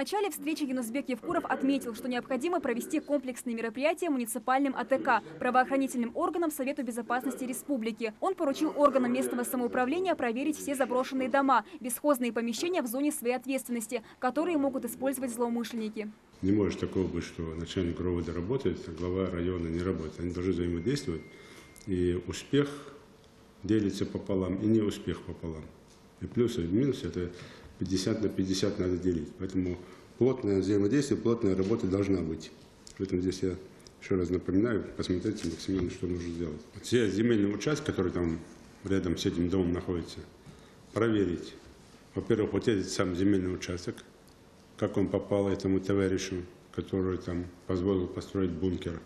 начале встречи Юнусбек Евкуров отметил, что необходимо провести комплексные мероприятия муниципальным АТК, правоохранительным органам Совету безопасности республики. Он поручил органам местного самоуправления проверить все заброшенные дома, бесхозные помещения в зоне своей ответственности, которые могут использовать злоумышленники. Не может такого быть, что начальник РОВД работает, а глава района не работает. Они должны взаимодействовать, и успех делится пополам, и неуспех пополам. И плюсы, и минусы – это 50 на 50 надо делить. Поэтому плотное взаимодействие, плотная работа должна быть. Поэтому здесь я еще раз напоминаю, посмотрите максимально, что нужно сделать. Все земельные участки, которые там рядом с этим домом находятся, проверить. Во-первых, вот этот сам земельный участок, как он попал этому товарищу, который там позволил построить бункер.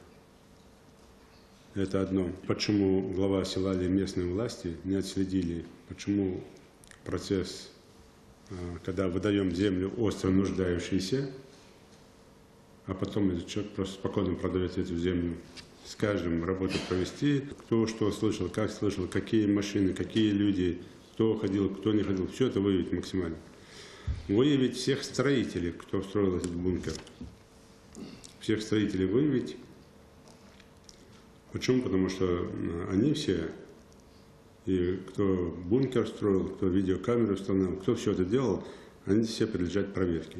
Это одно. Почему глава села или местные власти не отследили, почему процесс, когда выдаем землю остро нуждающейся, а потом этот человек просто спокойно продает эту землю. Скажем, работу провести, кто что слышал, как слышал, какие машины, какие люди, кто ходил, кто не ходил, все это выявить максимально. Выявить всех строителей, кто строил этот бункер. Всех строителей выявить. Почему? Потому что они все, и кто бункер строил, кто видеокамеру установил, кто все это делал, они все подлежат проверке.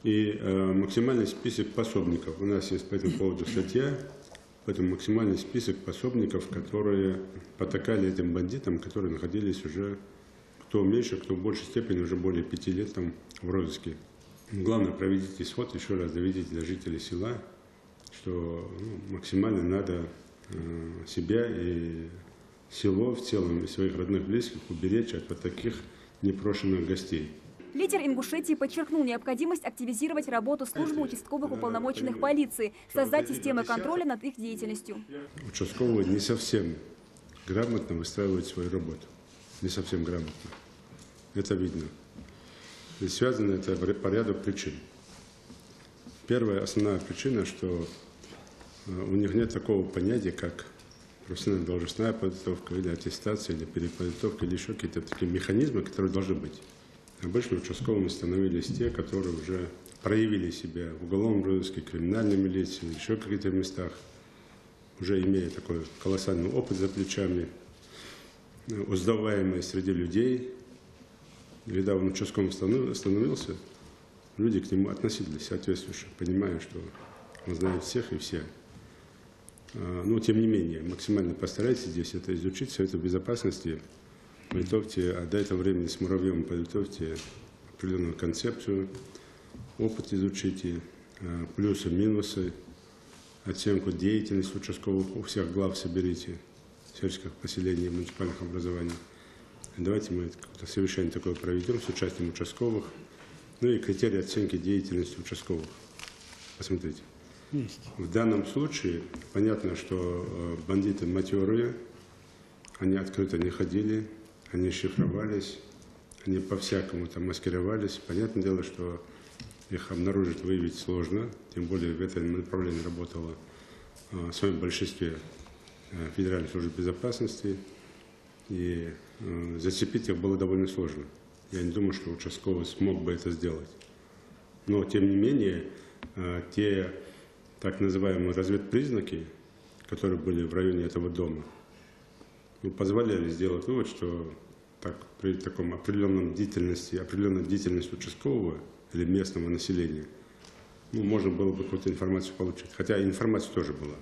И максимальный список пособников. У нас есть по этому поводу статья, поэтому максимальный список пособников, которые потакали этим бандитам, которые находились уже, кто меньше, кто в большей степени, уже более 5 лет там в розыске. Главное, проведите исход, еще раз доведите для жителей села, что максимально надо себя и село в целом, и своих родных близких уберечь от вот таких непрошенных гостей. Лидер Ингушетии подчеркнул необходимость активизировать работу службы участковых уполномоченных полиции, создать системы контроля над их деятельностью. Участковые не совсем грамотно выстраивают свою работу. Не совсем грамотно. Это видно. И связано это по ряду причин. Первая основная причина, что у них нет такого понятия, как профессиональная должностная подготовка, или аттестация, или переподготовка, или еще какие-то такие механизмы, которые должны быть. Обычно участковыми становились те, которые уже проявили себя в уголовном розыске, криминальной милиции, еще в каких-то местах, уже имея такой колоссальный опыт за плечами, узнаваемый среди людей. Когда он участковым становился, люди к нему относились соответствующе, понимая, что он знает всех и все. Но, тем не менее, максимально постарайтесь здесь это изучить, Совет безопасности. Подготовьте, а до этого времени с Муравьевым подготовьте определенную концепцию, опыт изучите, плюсы, минусы, оценку деятельности участковых, у всех глав соберите, сельских поселений, муниципальных образований. Давайте мы совещание такое проведем с участием участковых, ну и критерии оценки деятельности участковых. Посмотрите. В данном случае понятно, что бандиты матерые, они открыто не ходили, они шифровались, они по-всякому там маскировались. Понятное дело, что их обнаружить, выявить сложно, тем более в этом направлении работала в своем большинстве Федеральной службы безопасности, и зацепить их было довольно сложно. Я не думаю, что участковый смог бы это сделать. Но, тем не менее, те так называемые разведпризнаки, которые были в районе этого дома, позволяли сделать вывод, что при таком определенной деятельности участкового или местного населения, можно было бы какую-то информацию получить. Хотя информация тоже была.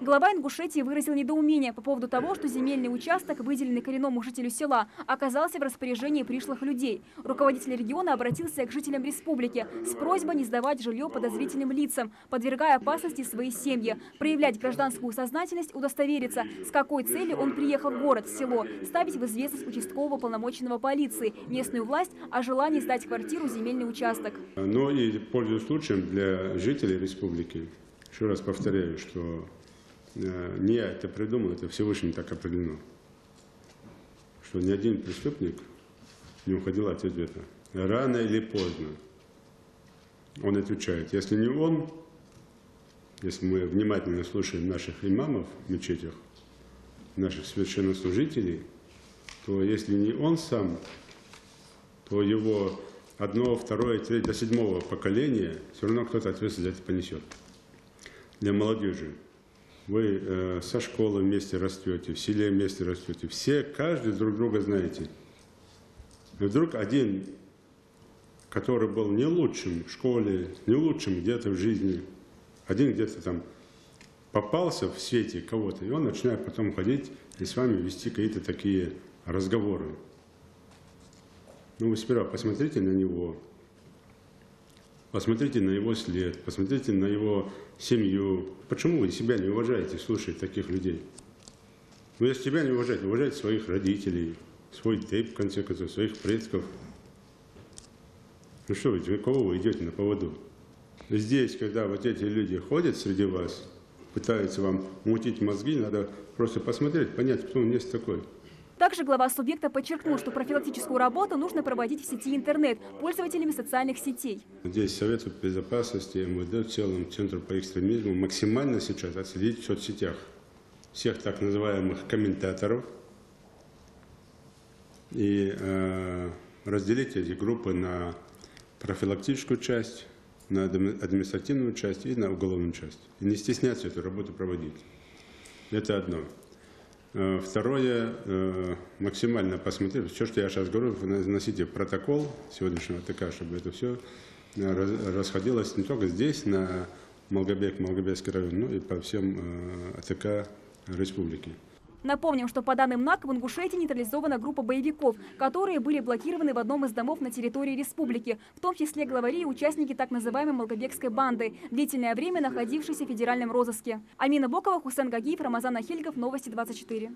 Глава Ингушетии выразил недоумение по поводу того, что земельный участок, выделенный коренному жителю села, оказался в распоряжении пришлых людей. Руководитель региона обратился к жителям республики с просьбой не сдавать жилье подозрительным лицам, подвергая опасности свои семьи, проявлять гражданскую сознательность, удостовериться, с какой целью он приехал в город, в село, ставить в известность участкового уполномоченного полиции, местную власть о желании сдать квартиру, земельный участок. Но и пользуясь случаем для жителей республики, еще раз повторяю, что не я это придумал, это Всевышний так определено, что ни один преступник не уходил от ответа. Рано или поздно он отвечает. Если не он, если мы внимательно слушаем наших имамов в мечетях, наших священнослужителей, то если не он сам, то его одно, второе, третье, до 7-го поколения, все равно кто-то ответственность за это понесет. Для молодежи. Вы со школы вместе растете, в селе вместе растете. Все, каждый друг друга знаете. И вдруг один, который был не лучшим в школе, не лучшим где-то в жизни, один где-то там попался в свете кого-то, и он начинает потом ходить и с вами вести какие-то такие разговоры. Ну, вы сперва посмотрите на него, посмотрите на его след, посмотрите на его семью. Почему вы себя не уважаете, слушая таких людей? Ну, если себя не уважаете, уважайте своих родителей, свой тейп, в конце концов, своих предков. Ну что вы, кого вы идете на поводу? Здесь, когда вот эти люди ходят среди вас, пытаются вам мутить мозги, надо просто посмотреть, понять, кто он есть такой. Также глава субъекта подчеркнул, что профилактическую работу нужно проводить в сети интернет, пользователями социальных сетей. Здесь Совет безопасности, МВД, в целом Центр по экстремизму максимально сейчас отследить в соцсетях всех так называемых комментаторов и разделить эти группы на профилактическую часть, на административную часть и на уголовную часть. И не стесняться эту работу проводить. Это одно. Второе, максимально посмотреть, все, что я сейчас говорю, носите протокол сегодняшнего АТК, чтобы это все расходилось не только здесь, на Малгобек-Малгобекский район, но и по всем АТК республики. Напомним, что по данным НАК в Ингушетии нейтрализована группа боевиков, которые были блокированы в одном из домов на территории республики, в том числе главари и участники так называемой Малгобекской банды, длительное время находившейся в федеральном розыске. Амина Бокова, Хусен Гагиев, Рамазан Ахильгов, Новости 24.